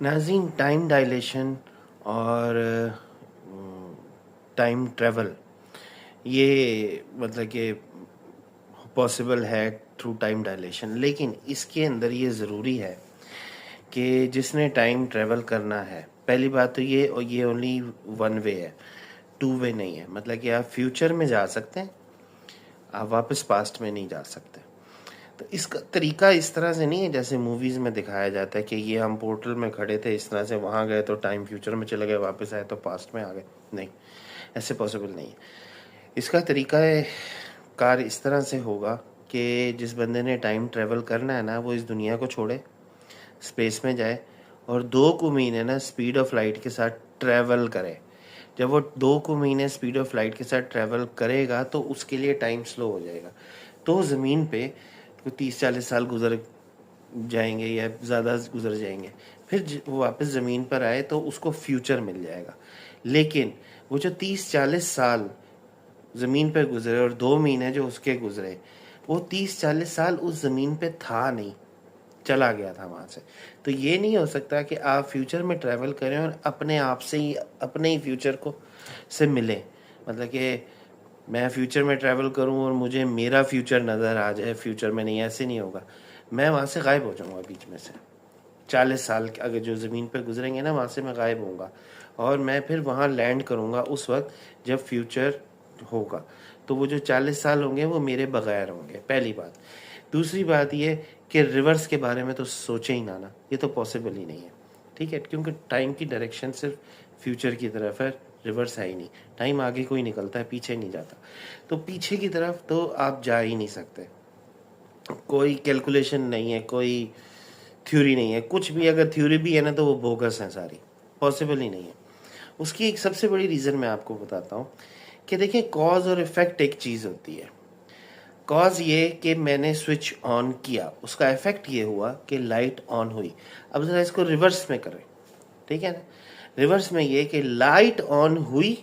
नाज़रीन, time dilation और time travel ये मतलब कि पॉसिबल है थ्रू टाइम डायलेशन, लेकिन इसके अंदर ये ज़रूरी है कि जिसने टाइम ट्रैवल करना है, पहली बात तो ये, और ये ओनली वन वे है, टू वे नहीं है। मतलब कि आप फ्यूचर में जा सकते हैं, आप वापस पास्ट में नहीं जा सकते। तो इसका तरीका इस तरह से नहीं है जैसे मूवीज़ में दिखाया जाता है कि ये हम पोर्टल में खड़े थे, इस तरह से वहाँ गए तो टाइम फ्यूचर में चले गए, वापस आए तो पास्ट में आ गए। नहीं, ऐसे पॉसिबल नहीं है। इसका तरीका है कार इस तरह से होगा कि जिस बंदे ने टाइम ट्रैवल करना है ना, वो इस दुनिया को छोड़े, स्पेस में जाए और 2 महीने ना स्पीड ऑफ लाइट के साथ ट्रैवल करे। जब वो 2 महीने स्पीड ऑफ लाइट के साथ ट्रैवल करेगा तो उसके लिए टाइम स्लो हो जाएगा। तो ज़मीन पे 30-40 साल गुजर जाएंगे या ज़्यादा गुजर जाएंगे, फिर वो वापस ज़मीन पर आए तो उसको फ्यूचर मिल जाएगा। लेकिन वो जो 30-40 साल ज़मीन पर गुजरे और 2 महीने जो उसके गुजरे, वो 30-40 साल उस ज़मीन पे था नहीं, चला गया था वहाँ से। तो ये नहीं हो सकता कि आप फ्यूचर में ट्रैवल करें और अपने आप से ही अपने ही फ्यूचर को से मिलें। मतलब कि मैं फ्यूचर में ट्रैवल करूं और मुझे मेरा फ्यूचर नज़र आ जाए फ्यूचर में, नहीं, ऐसे नहीं होगा। मैं वहाँ से गायब हो जाऊँगा बीच में से। 40 साल अगर जो ज़मीन पर गुजरेंगे ना, वहाँ से मैं गायब होऊंगा और मैं फिर वहाँ लैंड करूँगा उस वक्त जब फ्यूचर होगा। तो वो जो 40 साल होंगे वो मेरे बगैर होंगे, पहली बात। दूसरी बात ये कि रिवर्स के बारे में तो सोचे ही ना, ये तो पॉसिबल ही नहीं है, ठीक है, क्योंकि टाइम की डायरेक्शन सिर्फ फ्यूचर की तरफ है, रिवर्स है ही नहीं। टाइम आगे कोई निकलता है, पीछे नहीं जाता। तो पीछे की तरफ तो आप जा ही नहीं सकते, कोई कैलकुलेशन नहीं है, कोई थ्योरी नहीं है, कुछ भी। अगर थ्योरी भी है ना तो वो बोगस है, सारी पॉसिबल ही नहीं है। उसकी एक सबसे बड़ी रीज़न मैं आपको बताता हूँ कि देखिए, कॉज और इफेक्ट एक चीज़ होती है। कॉज ये कि मैंने स्विच ऑन किया, उसका इफेक्ट ये हुआ कि लाइट ऑन हुई। अब ज़रा इसको रिवर्स में करें, ठीक है ना। रिवर्स में ये कि लाइट ऑन हुई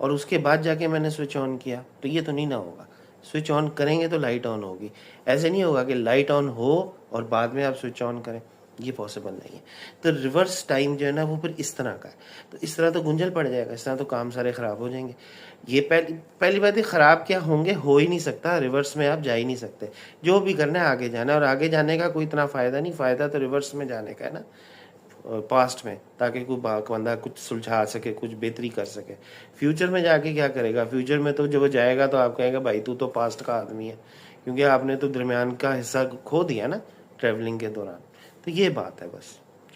और उसके बाद जाके मैंने स्विच ऑन किया, तो ये तो नहीं ना होगा। स्विच ऑन करेंगे तो लाइट ऑन होगी, ऐसे नहीं होगा कि लाइट ऑन हो और बाद में आप स्विच ऑन करें, ये पॉसिबल नहीं है। तो रिवर्स टाइम जो है ना वो फिर इस तरह का है। तो इस तरह तो गुंजल पड़ जाएगा, इस तरह तो काम सारे ख़राब हो जाएंगे। ये पहली बात है, ख़राब क्या होंगे, हो ही नहीं सकता, रिवर्स में आप जा ही नहीं सकते। जो भी करना है आगे जाना है, और आगे जाने का कोई इतना फ़ायदा नहीं, फ़ायदा तो रिवर्स में जाने का है ना, पास्ट में, ताकि कोई बंदा कुछ सुलझा सके, कुछ बेहतरी कर सके। फ्यूचर में जाके क्या करेगा? फ्यूचर में तो जब वो जाएगा तो आप कहेंगे भाई तू तो पास्ट का आदमी है, क्योंकि आपने तो दरमियान का हिस्सा खो दिया ना ट्रैवलिंग के दौरान। तो ये बात है बस।